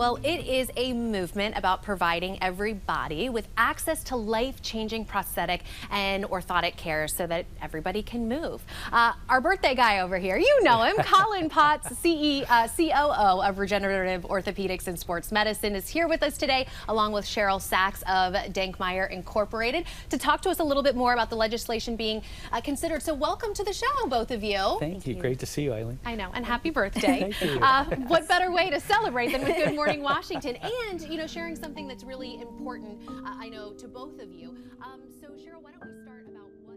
Well, it is a movement about providing everybody with access to life-changing prosthetic and orthotic care so that everybody can move. Our birthday guy over here, you know him, Colin Q, COO of Regenerative Orthopedics and Sports Medicine, is here with us today, along with Cheryl Sachs of Dankmeyer Incorporated, to talk to us a little bit more about the legislation being considered. So welcome to the show, both of you. Thank you. Great to see you, Eileen. I know, and happy birthday. Thank you. What better way to celebrate than with Good Morning Washington, and sharing something that's really important, I know, to both of you. So Cheryl, why don't we start about what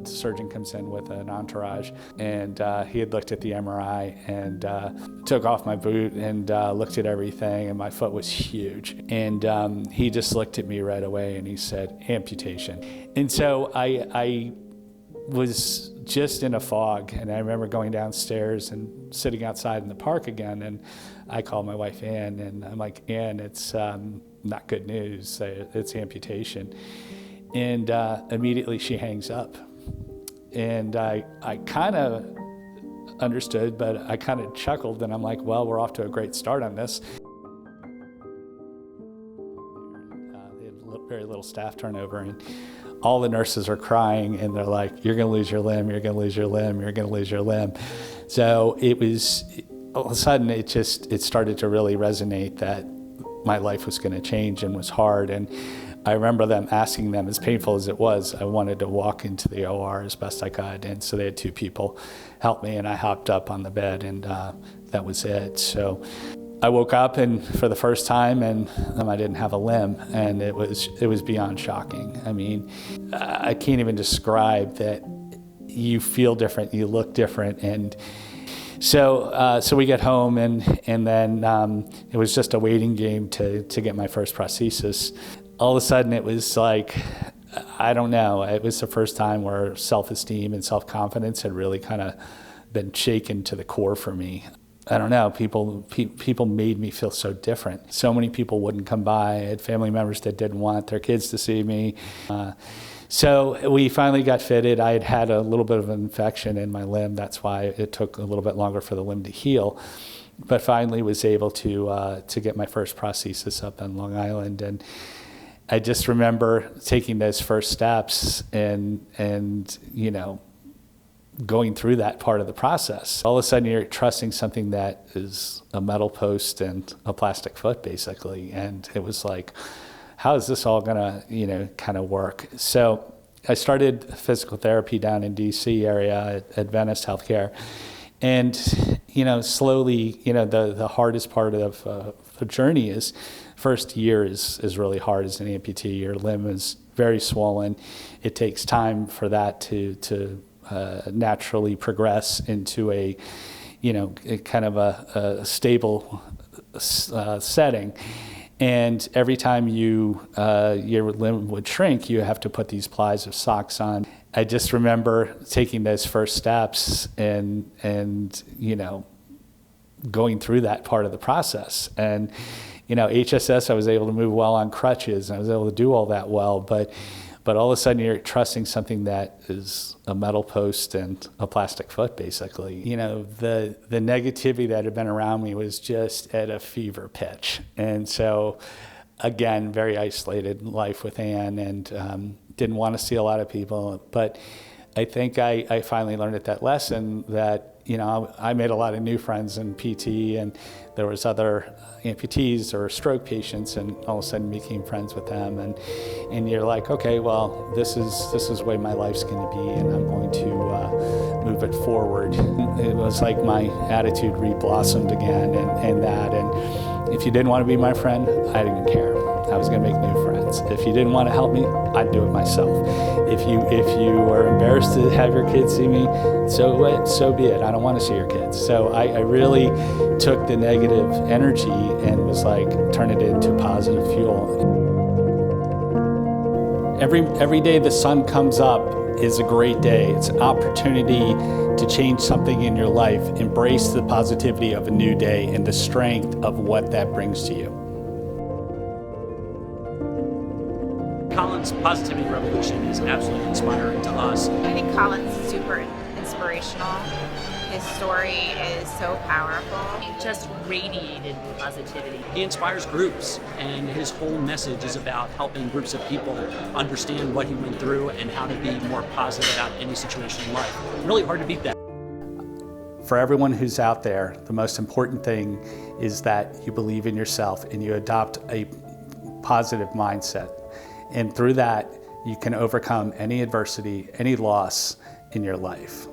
The surgeon comes in with an entourage, and he had looked at the MRI and took off my boot and looked at everything, and my foot was huge. And he just looked at me right away and he said, amputation. And so I was just in a fog, and I remember going downstairs and sitting outside in the park again, and I called my wife Ann, and I'm like, Ann, it's not good news, it's amputation. And immediately she hangs up. And I kind of understood, but I kind of chuckled, and I'm like, well, we're off to a great start on this. They had very little staff turnover, and all the nurses are crying, and they're like, you're going to lose your limb, you're going to lose your limb, you're going to lose your limb. So it was, all of a sudden, it started to really resonate that my life was going to change and was hard. And I remember them asking them, as painful as it was, I wanted to walk into the OR as best I could. And so they had two people help me, and I hopped up on the bed, and that was it. So I woke up, and for the first time, and I didn't have a limb, and it was beyond shocking. I mean, I can't even describe that. You feel different, you look different, and so we get home, and then it was just a waiting game to get my first prosthesis. All of a sudden, it was like, I don't know, it was the first time where self-esteem and self-confidence had really kind of been shaken to the core for me. I don't know, people made me feel so different. So many people wouldn't come by. I had family members that didn't want their kids to see me. So we finally got fitted. I had had a little bit of an infection in my limb. That's why it took a little bit longer for the limb to heal. But finally was able to get my first prosthesis up on Long Island. And I just remember taking those first steps and going through that part of the process. All of a sudden, you're trusting something that is a metal post and a plastic foot, basically. And it was like, how is this all gonna, kind of work? So I started physical therapy down in DC area at Venice Healthcare. And, slowly, the hardest part of the journey is first year is really hard as an amputee. Your limb is very swollen. It takes time for that to naturally progress into a kind of a stable setting. And every time your limb would shrink, you have to put these plies of socks on. I just remember taking those first steps and going through that part of the process. And HSS, I was able to move well on crutches, and I was able to do all that well. But all of a sudden, you're trusting something that is a metal post and a plastic foot, basically. The negativity that had been around me was just at a fever pitch. And so, again, very isolated life with Ann, and didn't want to see a lot of people. But I think I finally learned at that lesson that, I made a lot of new friends in PT, and there was other amputees or stroke patients, and all of a sudden became friends with them. And you're like, okay, well, this is the way my life's going to be, and I'm going to move it forward. It was like my attitude re-blossomed again, and if you didn't want to be my friend, I didn't care. I was going to make new friends. If you didn't want to help me, I'd do it myself. If you are embarrassed to have your kids see me, so be it. I don't want to see your kids. So I really took the negative energy and was like, turn it into positive fuel. Every day the sun comes up, is a great day. It's an opportunity to change something in your life. Embrace the positivity of a new day and the strength of what that brings to you. Colin's positivity revolution is absolutely inspiring to us. I think Colin's super inspirational. His story is so powerful. He just radiated positivity. He inspires groups, and his whole message is about helping groups of people understand what he went through and how to be more positive about any situation in life. Really hard to beat that. For everyone who's out there, the most important thing is that you believe in yourself and you adopt a positive mindset. And through that, you can overcome any adversity, any loss in your life.